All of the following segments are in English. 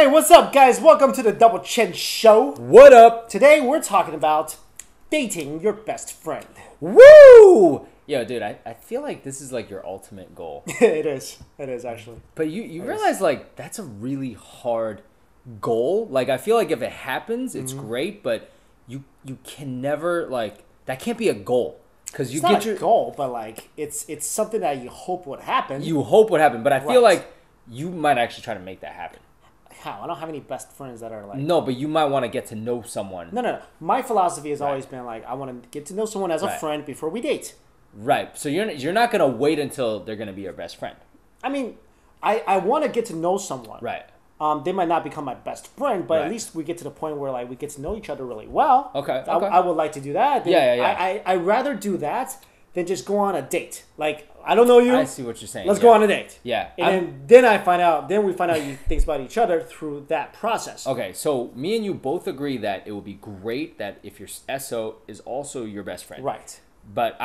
Hey, what's up, guys? Welcome to the Double Chin Show. What up? Today, we're talking about dating your best friend. Woo! Yo, dude, I feel like this is like your ultimate goal. It is. It is, actually. But you realize, like, that's a really hard goal. Like, I feel like if it happens, it's great, but you can never, like, that can't be a goal. Because you It's get not your a goal, but, like, it's something that you hope would happen. You hope would happen, but I feel Right. like you might actually try to make that happen. How? I don't have any best friends that are, like... No, but you might want to get to know someone. No. My philosophy has Right. always been, like, I want to get to know someone as a Right. friend before we date. Right. So you're not going to wait until they're going to be your best friend. I mean, I want to get to know someone. Right. They might not become my best friend, but Right. at least we get to the point where like we get to know each other really well. Okay, I, okay. I would like to do that. Yeah. I'd rather do that than just go on a date. Like, I don't know you. I see what you're saying. Let's yeah. go on a date. Yeah. And then we find out things about each other through that process. Okay, so me and you both agree that it would be great that if your SO is also your best friend. Right. But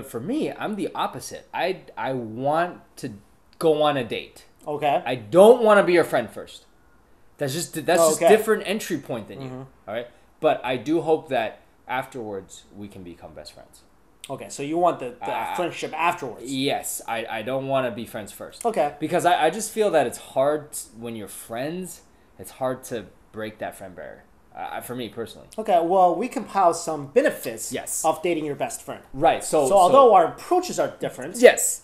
for me, I'm the opposite. I want to go on a date. Okay. I don't want to be your friend first. That's just Okay. different entry point than you. All right? But I do hope that afterwards we can become best friends. Okay. So you want the friendship afterwards. Yes, I don't want to be friends first. Okay. Because I just feel that it's hard when you're friends, it's hard to break that friend barrier. For me personally. Okay. Well, we compile some benefits Yes. of dating your best friend. Right. So although our approaches are different, yes,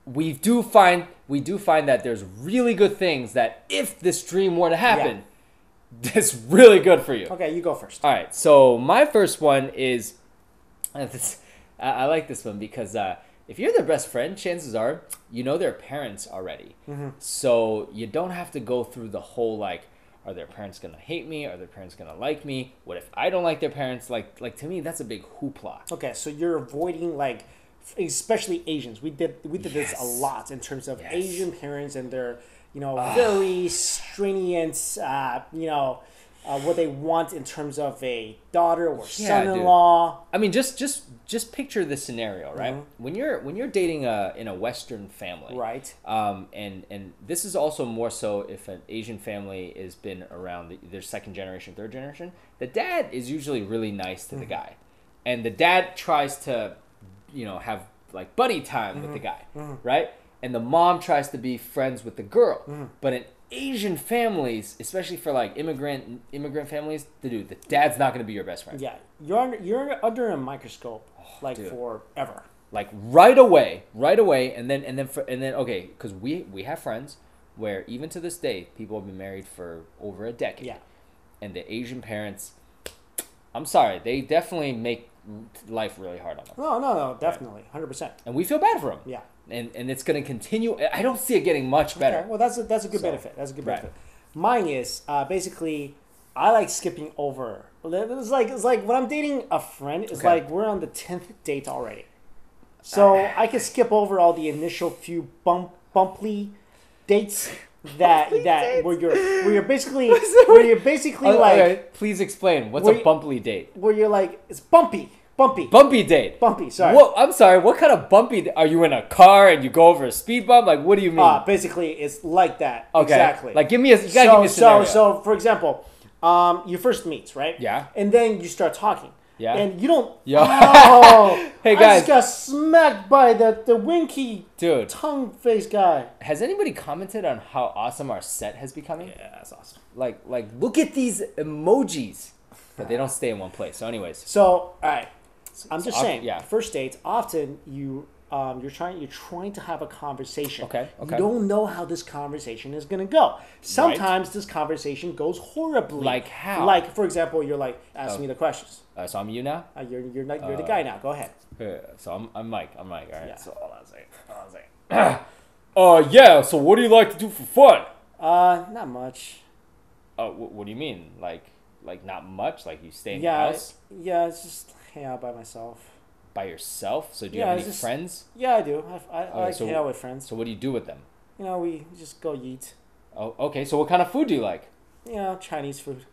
we do find that there's really good things that if this dream were to happen, it's really good for you. Okay, you go first. All right. So my first one is, I like this one because if you're their best friend, chances are you know their parents already. So you don't have to go through the whole like, are their parents gonna hate me? Are their parents gonna like me? What if I don't like their parents? Like to me, that's a big hoopla. Okay, so you're avoiding like, especially Asians. We did this a lot in terms of Asian parents and their, very stringent, what they want in terms of a daughter or son-in-law. I mean, just picture this scenario, right? When you're dating in a Western family, Right. And this is also more so if an Asian family has been around their second generation, third generation. The dad is usually really nice to the guy, and the dad tries to, have like buddy time with the guy, right? And the mom tries to be friends with the girl, but in Asian families, especially for like immigrant families, the dad's not going to be your best friend. Yeah, you're under a microscope like dude. forever. Like right away, and then okay, because we have friends where even to this day people have been married for over a decade. Yeah. And the Asian parents, I'm sorry, they definitely make life really hard on them. No, definitely, 100%. And we feel bad for them. Yeah. And it's going to continue. I don't see it getting much better. Okay, well, that's a good benefit. That's a good benefit. Mine is basically I like skipping over. It's like when I'm dating a friend, it's like we're on the 10th date already. So I can skip over all the initial few bumpy dates where you're basically like okay. Please explain. What's a bumpy date? where you're like it's bumpy. Bumpy date. Bumpy, sorry. What? I'm sorry. What kind of bumpy? Are you in a car and you go over a speed bump? Like, what do you mean? Basically, it's like that. Okay. Exactly. Like, give me a scenario. So, for example, you first meet, right? Yeah. And then you start talking. Yeah. And you don't. Yo. Oh, Hey, I guys. just got smacked by the winky Dude, tongue face guy. has anybody commented on how awesome our set has becoming? Yeah, that's awesome. Like, look at these emojis. But they don't stay in one place. So, anyways. So, all right. I'm just saying. yeah. First dates, often you're trying to have a conversation. Okay. You don't know how this conversation is gonna go. Sometimes this conversation goes horribly. Like how? Like, for example, you're like, ask me the questions. So I'm you now? You're the guy now. Go ahead. So I'm Mike. All right. Yeah. So hold on a second. Yeah. So what do you like to do for fun? Not much. What do you mean? Like not much? Like you stay in Yeah, your house yeah. It's just hang out by myself. by yourself? So do you Yeah, have it's any just- friends? Yeah, I do. I like so- to hang out with friends. So what do you do with them? We just go eat. Oh, okay. So what kind of food do you like? Chinese food.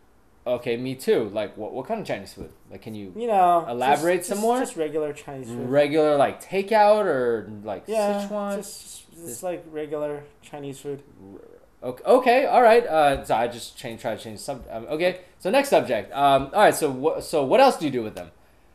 Okay, me too. Like what kind of Chinese food? Like can you Elaborate some more? Just regular Chinese food. regular like takeout or like Yeah, Sichuan? just like regular Chinese food. Okay, all right. So I just try to change some. Okay, so next subject. All right. So what else do you do with them?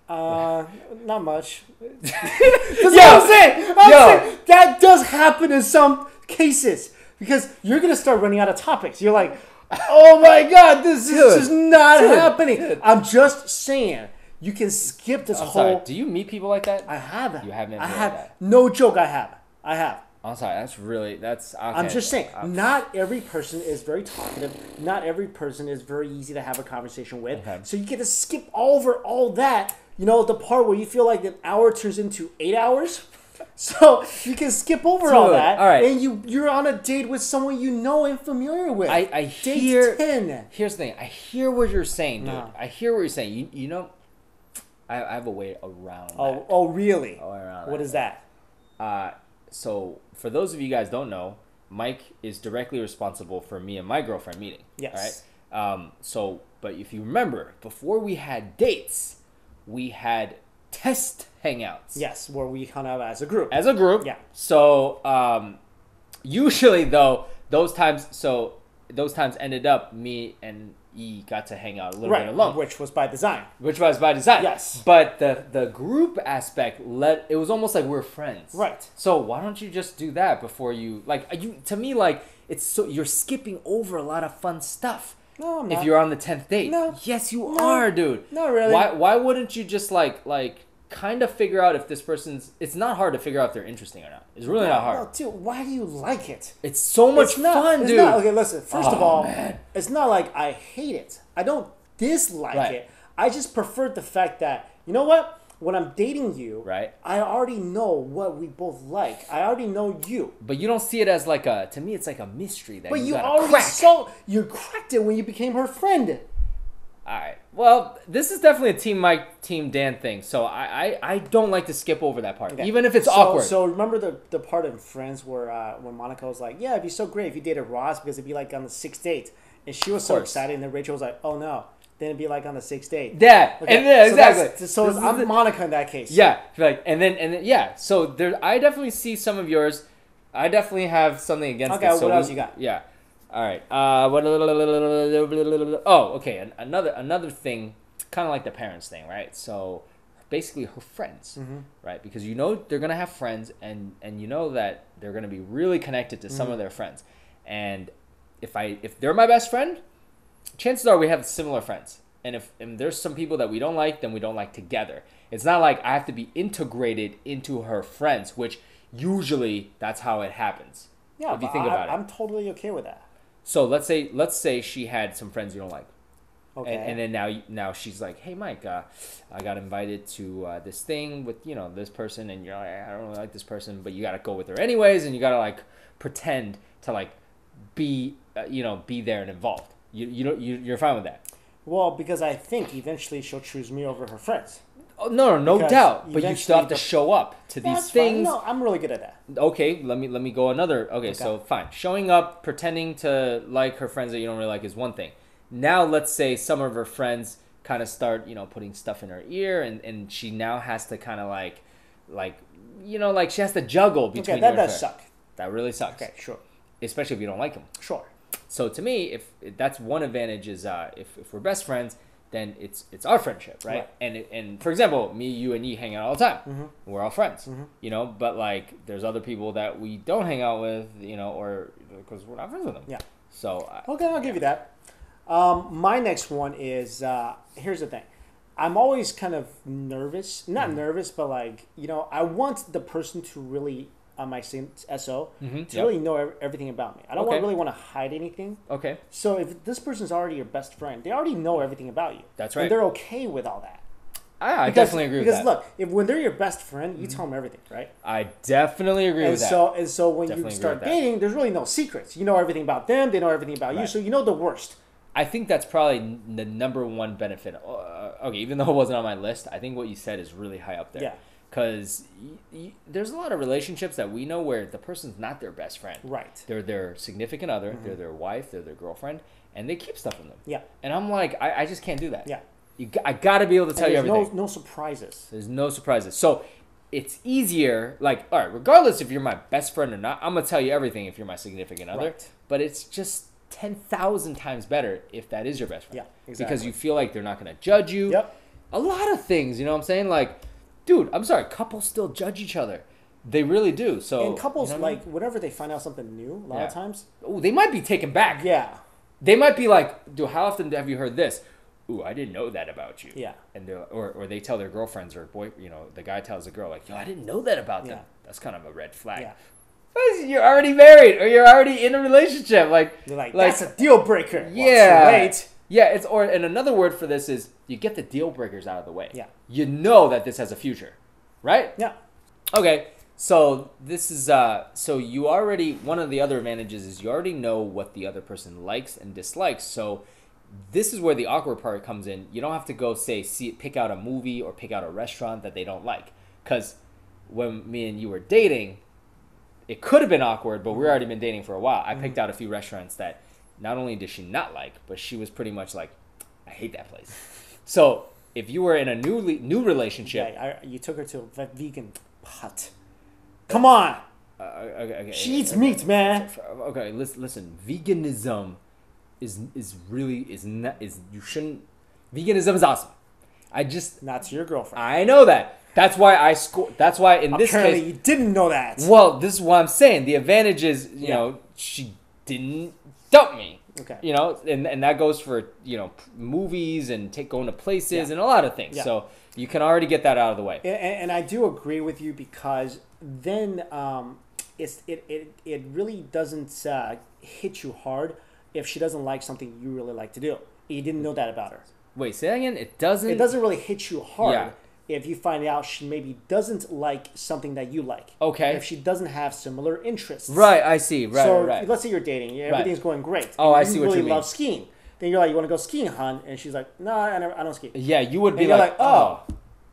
Not much. That's what I'm saying. I'm saying that does happen in some cases because you're gonna start running out of topics. You're like, oh my god, this is just not happening. I'm just saying. You can skip this whole. Sorry, do you meet people like that? I have. You have met people like like that. No joke. I have. I'm sorry. That's. Okay. I'm just saying. Not every person is very talkative. Not every person is very easy to have a conversation with. Okay. So you get to skip over all that. You know, the part where you feel like an hour turns into 8 hours. So you can skip over all that. All right. And you're on a date with someone you know and familiar with. I hear. 10. Here's the thing. I hear what you're saying, dude. No. I hear what you're saying. You know. I have a way around that. Oh, really? What is that? So, for those of you guys don't know, Mike is directly responsible for me and my girlfriend meeting. Yes. All right? But if you remember, before we had dates, we had test hangouts. Yes, where we hung out as a group. Yeah. So, usually, though, those times ended up me and E got to hang out a little bit alone, which was by design. Yes, but the group aspect it was almost like we're friends. Right. So why don't you just do that before you to me it's so you're skipping over a lot of fun stuff. No, I'm not. If you're on the 10th date. No. Yes, you are, dude. Not really. Why wouldn't you just kind of figure out if this person's... It's not hard to figure out if they're interesting or not. It's really not hard. No, dude, why do you like it? It's so much fun, dude. Okay, listen. First of all, it's not like I hate it. I don't dislike it. I just prefer the fact that, you know what? When I'm dating you, I already know what we both like. I already know you. But you don't see it as to me, it's like a mystery that you already crack. You cracked it when you became her friend. All right. Well, this is definitely a Team Mike, Team Dan thing. So I don't like to skip over that part, even if it's awkward. So remember the part in Friends where when Monica was like, "Yeah, it'd be so great if you dated Ross because it'd be like on the 6th date," and she was so excited, and then Rachel was like, "Oh no." Then it'd be like on the 6th date. Yeah, okay. Exactly. So I'm Monica in that case. Yeah, and then yeah. So there, I definitely see some of yours. I definitely have something against. Okay, what else you got? Yeah. All right. Oh, okay. Another thing, kind of like the parents thing, right? So basically, her friends, right? Because you know they're gonna have friends, and you know that they're gonna be really connected to some of their friends. And if they're my best friend, chances are we have similar friends. And if there's some people that we don't like, then we don't like together. It's not like I have to be integrated into her friends, which usually that's how it happens. Yeah, if you think about it. I'm totally okay with that. So let's say she had some friends you don't like. Okay. And then now she's like, "Hey Mike, I got invited to this thing with this person, and you're like, I don't really like this person, but you got to go with her anyways, and you got to pretend to be be there and involved. You're fine with that." Well, because I think eventually she'll choose me over her friends. Oh, no doubt. But you still have to show up to these things. Fine. No, I'm really good at that. Okay, let me go another. Okay, so fine. Showing up, pretending to like her friends that you don't really like is one thing. Now let's say some of her friends kind of start, putting stuff in her ear, and she now has to kind of she has to juggle between. Okay, that does suck. That really sucks. Okay, sure. Especially if you don't like them. Sure. So to me, if that's one advantage is if we're best friends, then it's our friendship, right? And for example, me, you, and you hang out all the time. Mm-hmm. We're all friends, But there's other people that we don't hang out with, or because we're not friends with them. Yeah. So okay, I'll give you that. My next one is here's the thing. I'm always kind of nervous, not nervous, but I want the person to really on my SO to really know everything about me. I don't really want to hide anything. Okay. So if this person's already your best friend, they already know everything about you. That's right. And they're okay with all that. I definitely agree with that. Because look, when they're your best friend, you tell them everything, right? I definitely agree with that. And so when you start dating, there's really no secrets. You know everything about them. They know everything about you. So you know the worst. I think that's probably the number one benefit. Okay, even though it wasn't on my list, I think what you said is really high up there. Yeah. Because there's a lot of relationships that we know where the person's not their best friend. Right. They're their significant other, they're their wife, they're their girlfriend, and they keep stuff from them. Yeah. And I'm like, I just can't do that. Yeah. I got to be able to tell you everything. No surprises. There's no surprises. So it's easier. Like, all right, regardless if you're my best friend or not, I'm gonna tell you everything if you're my significant other. Right. But it's just 10,000 times better if that is your best friend. Yeah, exactly. Because you feel like they're not gonna judge you. Yep. A lot of things, you know what I'm saying? Like, dude, I'm sorry, couples still judge each other. They really do. So And couples, you know what I mean? whenever they find out something new, a lot of times. Ooh, they might be taken back. Yeah. They might be like, dude, how often have you heard this? Ooh, I didn't know that about you. Yeah. And or they tell their girlfriends or the guy tells the girl, like, yo, I didn't know that about them. Yeah. That's kind of a red flag. Yeah. You're already married or you're already in a relationship. You're like, that's a deal breaker. Yeah. Well, wait. Yeah, and another word for this is you get the deal breakers out of the way. Yeah. You know that this has a future, right? Yeah. Okay, so this is so you already, one of the other advantages is you already know what the other person likes and dislikes. So this is where the awkward part comes in. You don't have to go pick out a movie or pick out a restaurant that they don't like. Because when me and you were dating, it could have been awkward, but we've already been dating for a while. I picked out a few restaurants that not only did she not like, but she was pretty much like, I hate that place. So if you were in a new relationship, you took her to a vegan hut. Come on. Okay, She eats meat, man. Okay, listen. Veganism is not you shouldn't. Veganism is awesome. Not to your girlfriend. I know that. That's why I score. That's why in this Apparently case, you didn't know that. well, this is what I'm saying. The advantage is, you know, she didn't dump me. Okay. You know, and that goes for, movies and going to places and a lot of things. Yeah. So you can already get that out of the way. And I do agree with you because then it really doesn't hit you hard if she doesn't like something you really like to do. You didn't know that about her. Wait, say that again? It doesn't really hit you hard. Yeah. If you find out she maybe doesn't like something that you like. Okay. If she doesn't have similar interests. Right, I see. Right, so right. let's say you're dating, everything's going great. Oh, and I see what you really mean. love skiing. Then you're like, you want to go skiing, hon? And she's like, no, I don't ski. Yeah, you would be And you're like, oh.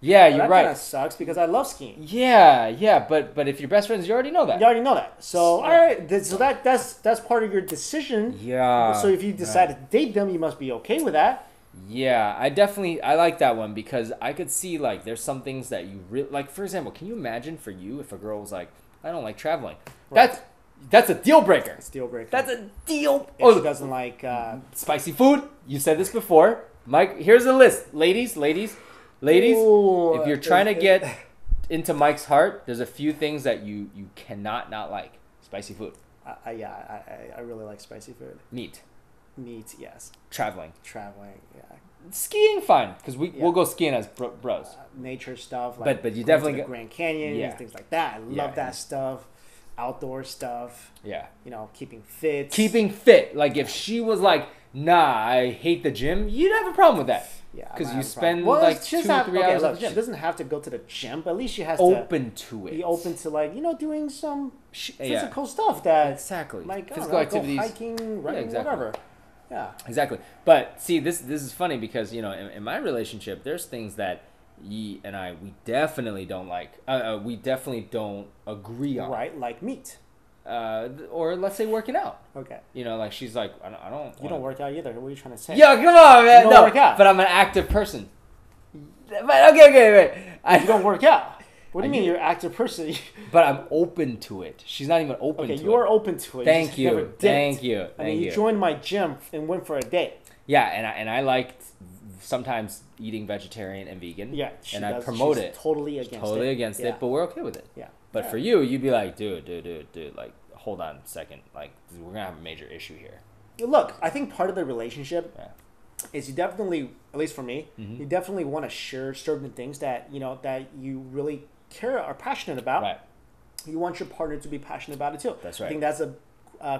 Yeah, That you're right. kind of sucks because I love skiing. Yeah, but if you're best friends, you already know that. You already know that. So, all right, so that's part of your decision. Yeah. So if you decide to date them, you must be okay with that. Yeah, I like that one because I could see, like, there's some things that you really like. For example, can you imagine for you if a girl was like, I don't like traveling? Right. That's a deal breaker. It's a deal breaker. That's a deal. If she doesn't like spicy food. You said this before, Mike. Here's the list, ladies. Ooh, if you're trying to get into Mike's heart, there's a few things that you cannot not like. Spicy food. I really like spicy food. Meat. Yes. Traveling, yeah. skiing, fine, because we'll go skiing as bros. Nature stuff, like but you going definitely to the go Grand Canyon, Yeah. things like that. I love Yeah. that stuff. Outdoor stuff. Yeah, Keeping fit. keeping fit. Like if she was like, nah, I hate the gym, you'd have a problem with that. Yeah, because I you have a spend problem. like she 2 doesn't have- 3 okay, hours look, at the gym. She doesn't have to go to the gym, but at least she has Open to to it. be open to doing some Yeah. physical stuff that Exactly. like I don't Physical know, activities. go hiking, running, exactly. whatever. Yeah. Exactly. But see, this is funny because in my relationship, there's things that Yi and we definitely don't like. We definitely don't agree on. Right, like meat. Or let's say working out. Okay. Like she's like, I don't. You don't work out either. What are you trying to say? Yo, come on, man. You don't No, work out. but I'm an active person. But okay, wait. You don't work out. What do you I mean do. you're an active person? But I'm open to it. She's not even open to it. Okay, you are open to it. Thank just you. never did. Thank you. I mean, you joined my gym and went for a date. Yeah, and I liked sometimes eating vegetarian and vegan. Yeah, and I promote she's it. Totally against it. It, but we're okay with it. Yeah. But for you, you'd be like, dude, like, hold on a second, like, we're gonna have a major issue here. Look, I think part of the relationship Yeah. is you definitely, at least for me, Mm-hmm. you definitely want to share certain things that that you really care are passionate about. Right. You want your partner to be passionate about it too. That's right. I think that's a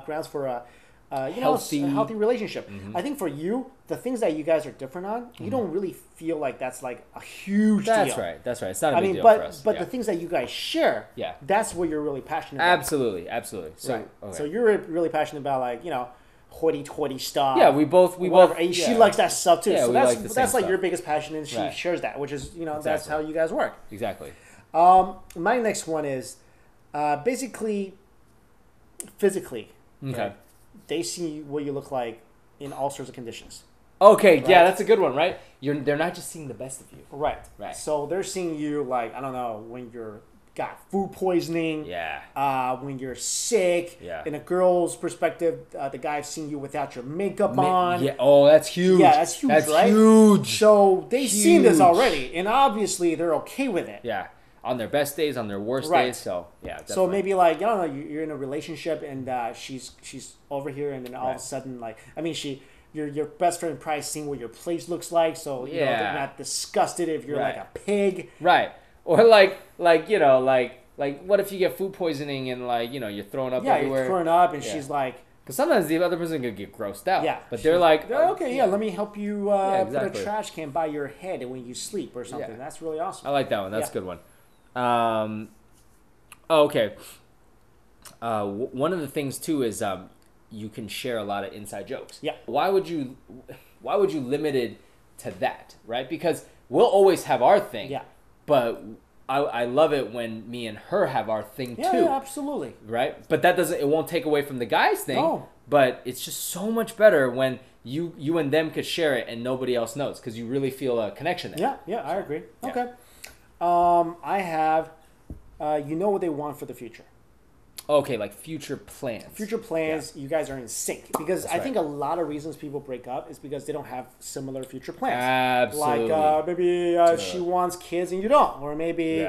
grounds for a a Healthy- healthy relationship. Mm-hmm. I think for you, the things that you guys are different on, you don't really feel like that's like a huge That's deal. right. That's right. It's not a I big mean, deal but for us. but yeah. the things that you guys share, Yeah. that's what you're really passionate about. Absolutely. So, Right. okay. So you're really passionate about like hoity-toity stuff. yeah, we both And she yeah. likes that stuff too. Yeah, so we that's like the that's same like your stuff. biggest passion, and she Right. shares that, which is that's Exactly. how you guys work. Exactly. My next one is basically physically. Okay. They see what you look like in all sorts of conditions. Okay, Right? yeah, that's a good one, right? They're not just seeing the best of you. Right. Right. So they're seeing you like, I don't know, when you're got food poisoning. Yeah. When you're sick. Yeah. In a girl's perspective, the guy's seeing you without your makeup on. Yeah. Oh, that's huge. Yeah, that's huge, That's right? huge. So they've seen this Huge. already, and obviously they're okay with it. Yeah. On their best days, on their worst Right. days. So yeah. Definitely. So maybe like, I don't know, you're in a relationship and she's over here, and then all of a sudden, like, I mean, your best friend probably seeing what your place looks like, so you know, Yeah. they're not disgusted if you're Right. like a pig. Right. Or like you know like what if you get food poisoning and like you know you're throwing up Yeah, everywhere? you're throwing up, and Yeah. she's like, Because sometimes the other person could get grossed out. yeah, But they're like, okay, yeah, let me help you put exactly. a trash can by your head when you sleep or something. Yeah. That's really awesome. I like that one. That's Yeah. a good one. Okay. One of the things too is you can share a lot of inside jokes. Yeah. Why would you limit it to that, right? Because we'll always have our thing. Yeah. But I love it when me and her have our thing Yeah, too. yeah, absolutely. Right? But it won't take away from the guy's thing. No. But it's just so much better when you and them could share it and nobody else knows because you really feel a connection there. Yeah, yeah, I agree. Yeah. Okay. I have, you know what they want for the future. Okay, like future plans. Future plans, you guys are in sync. Because That's I right. think a lot of reasons people break up is because they don't have similar future plans. Absolutely. Like maybe she wants kids and you don't. Or maybe,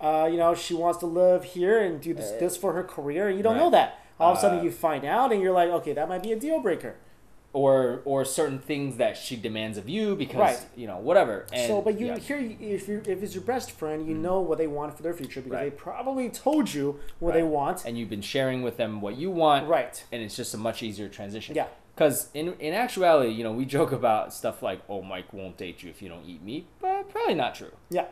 you know, she wants to live here and do this for her career and you don't know that. All of a sudden you find out and you're like, okay, that might be a deal breaker. Or certain things that she demands of you because Right. you know whatever. And, So, but yeah. if it's your best friend, you know what they want for their future because Right. they probably told you what Right. they want. and you've been sharing with them what you want, Right. And it's just a much easier transition. Yeah. Because in actuality, you know, we joke about stuff like, "Oh, Mike won't date you if you don't eat meat," but probably not true. Yeah.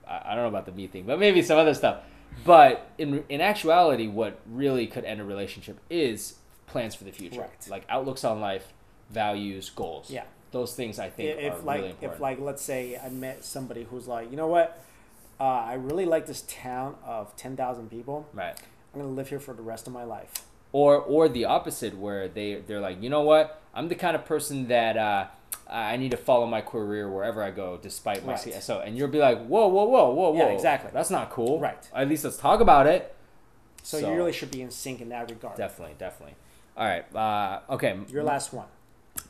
I don't know about the meat thing, but maybe some other stuff. But in actuality, what really could end a relationship is plans for the future, Right. like outlooks on life, values, goals. Yeah. Those things I think If are like really important. if like let's say I met somebody who's like, you know what, I really like this town of 10,000 people. Right. I'm gonna live here for the rest of my life. Or the opposite, where they're like, you know what, I'm the kind of person that I need to follow my career wherever I go, despite my Right. so. And you'll be like, whoa. Yeah, exactly. That's not cool. Right. At least let's talk about it. So you really should be in sync in that regard. Definitely. All right. Okay. Your last one.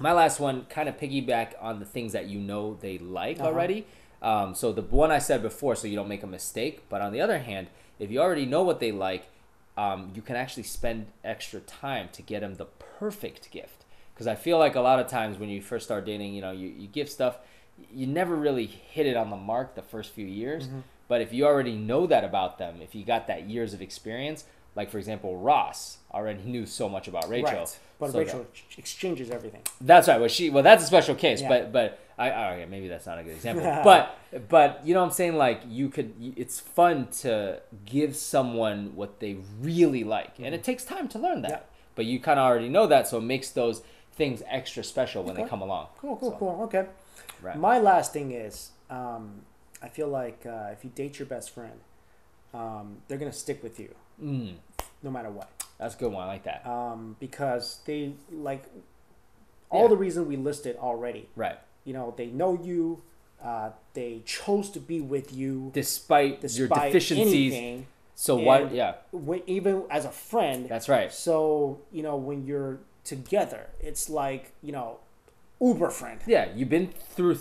My last one kind of piggyback on the things that you know they like Uh-huh. already. So the one I said before, so you don't make a mistake. But on the other hand, if you already know what they like, you can actually spend extra time to get them the perfect gift. Because I feel like a lot of times when you first start dating, you know, you give stuff, you never really hit it on the mark the first few years. Mm-hmm. But if you already know that about them, if you got that years of experience, like for example, Ross already knew so much about Rachel. Right. But so Rachel exchanges everything. that's right. Well, that's a special case. Yeah. But okay, maybe that's not a good example. but you know what I'm saying? Like it's fun to give someone what they really like, and it takes time to learn that. Yeah. But you kind of already know that, so it makes those things extra special when they Okay. come along. Cool. Okay. Right. My last thing is, I feel like if you date your best friend, they're gonna stick with you no matter what. That's a good one. I like that. Because they like all the reasons we listed already. Right. You know, they know you. They chose to be with you Despite your deficiencies. anything. So And what? Yeah. Even as a friend. That's right. So you know, when you're together, it's like, you know, uber friend. Yeah, you've been through